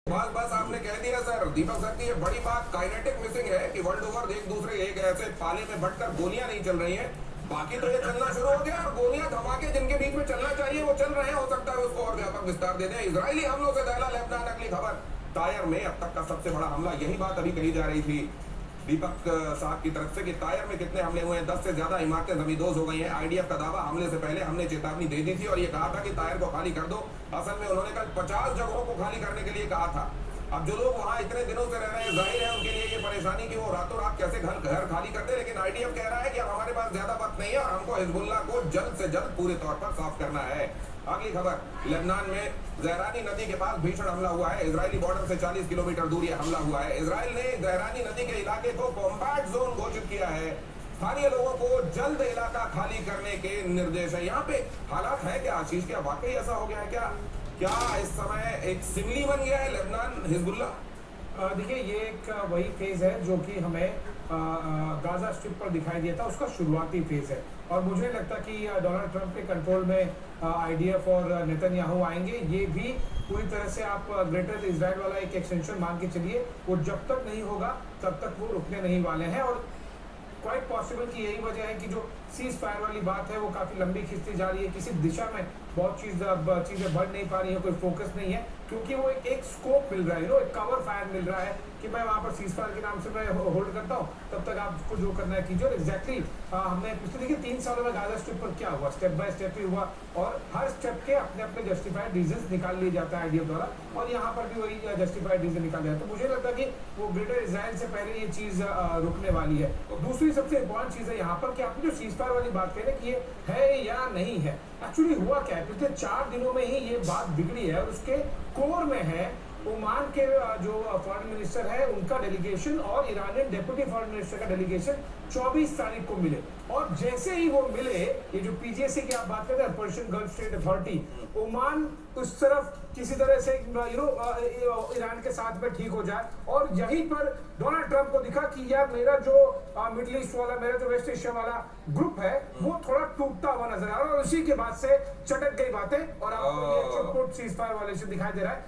बस बस आपने कह दिया सर। दीपक सर की ये बड़ी बात काइनेटिक मिसिंग है कि वर्ल्ड ओवर एक दूसरे एक ऐसे पाले में बटकर गोलियां नहीं चल रही हैं। बाकी तो ये चलना शुरू हो गया और गोलियां धमाके जिनके बीच में चलना चाहिए वो चल रहे हैं। हो सकता है उसको और व्यापक विस्तार दे दें। इजरायली हमलों से दहला लेबनान। अगली खबर, तायर में अब तक का सबसे बड़ा हमला। यही बात अभी कही जा रही थी दीपक साहब की तरफ से कि तायर में कितने हमले हुए हैं। 10 से ज्यादा इमारतें जमींदोज हो गई हैं। आईडीएफ का दावा, हमले से पहले हमने चेतावनी दे दी थी और ये कहा था कि तायर को खाली कर दो। असल में उन्होंने कल 50 जगहों को खाली करने के लिए कहा था। अब जो लोग वहां इतने दिनों से रह रहे हैं, जाहिर है उनके लिए ये परेशानी कि वो रातों रात कैसे घर खाली कर दे। लेकिन आईडीएफ कह रहा है कि अब हमारे पास ज्यादा वक्त नहीं है और हमको हिजबुल्लाह को जल्द से जल्द पूरे तौर पर साफ करना है। अगली खबर, लेबनान में जहरानी नदी के पास भीषण हमला हुआ है। इजरायली बॉर्डर से 40 किलोमीटर दूर ये हमला हुआ है। इजराइल ने जहरानी नदी के इलाके को कॉम्बैट जोन घोषित किया है। स्थानीय लोगों को जल्द इलाका खाली करने के निर्देश है। यहाँ पे हालात है क्या आशीष, क्या वाकई ऐसा हो गया है क्या? क्या इस समय एक सिमली बन गया है लेबनान हिजबुल्लाह? देखिए, ये एक वही फेज है जो कि हमें गाजा स्ट्रिप पर दिखाई दिया था, उसका शुरुआती फेज है। और मुझे नहीं लगता कि डोनाल्ड ट्रंप के कंट्रोल में आईडीएफ और नेतन्याहू आएंगे। ये भी पूरी तरह से आप ग्रेटर इजराइल वाला एक एक्सटेंशन मान के चलिए, वो जब तक नहीं होगा तब तक वो रुकने नहीं वाले हैं। और क्वाइट पॉसिबल कि यही वजह है कि जो सीज फायर वाली बात है वो काफ़ी लंबी खिंचती जा रही है। किसी दिशा में बहुत चीज़ें बढ़ नहीं पा रही है, कोई फोकस नहीं है, क्योंकि वो एक स्कोप मिल रहा है, एक कवर फायर मिल रहा है कि मैं वहाँ पर सीज फायर के नाम से मैं होल्ड करता हूँ, तब तक आपको जो करना है कीजिए। और एग्जैक्टली हमने पिछले देखिए 3 सालों में गाजा स्ट्रिप पर क्या हुआ, स्टेप बाय स्टेप ही हुआ और हर स्टेप के अपने अपने जस्टिफाइड रीजन निकाल लिए जाता है आईडीएफ द्वारा, और यहाँ पर भी वही जस्टिफाइड रीजन निकाल दिया। तो मुझे लगता है कि वो ग्रेटर इजराइल से पहले ये चीज़ रुकने वाली है। दूसरी सबसे इंपॉर्टेंट चीज़ है यहाँ पर कि आपने जो सीज फायर वाली बात कह रहे हैं कि ये है या नहीं है, एक्चुअली हुआ क्या है, पिछले 4 दिनों में ही ये बात बिगड़ी है। और उसके कोर में है ओमान के जो फॉरेन मिनिस्टर है उनका डेलीगेशन और ईरानियन डिप्टी फॉरेन मिनिस्टर का डेलीगेशन 24 तारीख को मिले। और जैसे ही वो मिले, ये जो पीजेसी की आप बात करते हैं, Persian gulf state authority, Oman उस तरफ किसी तरह से ईरान के साथ में ठीक हो जाए। और यहीं पर डोनाल्ड ट्रंप को दिखा कि यार मेरा जो मिडिल ईस्ट वाला, मेरा जो वेस्ट एशिया वाला ग्रुप है वो थोड़ा टूटता हुआ नजर आ रहा है। और उसी के बाद से चटक गई बातें और आपको ये सीज फायर वाले से दिखाई दे रहा है।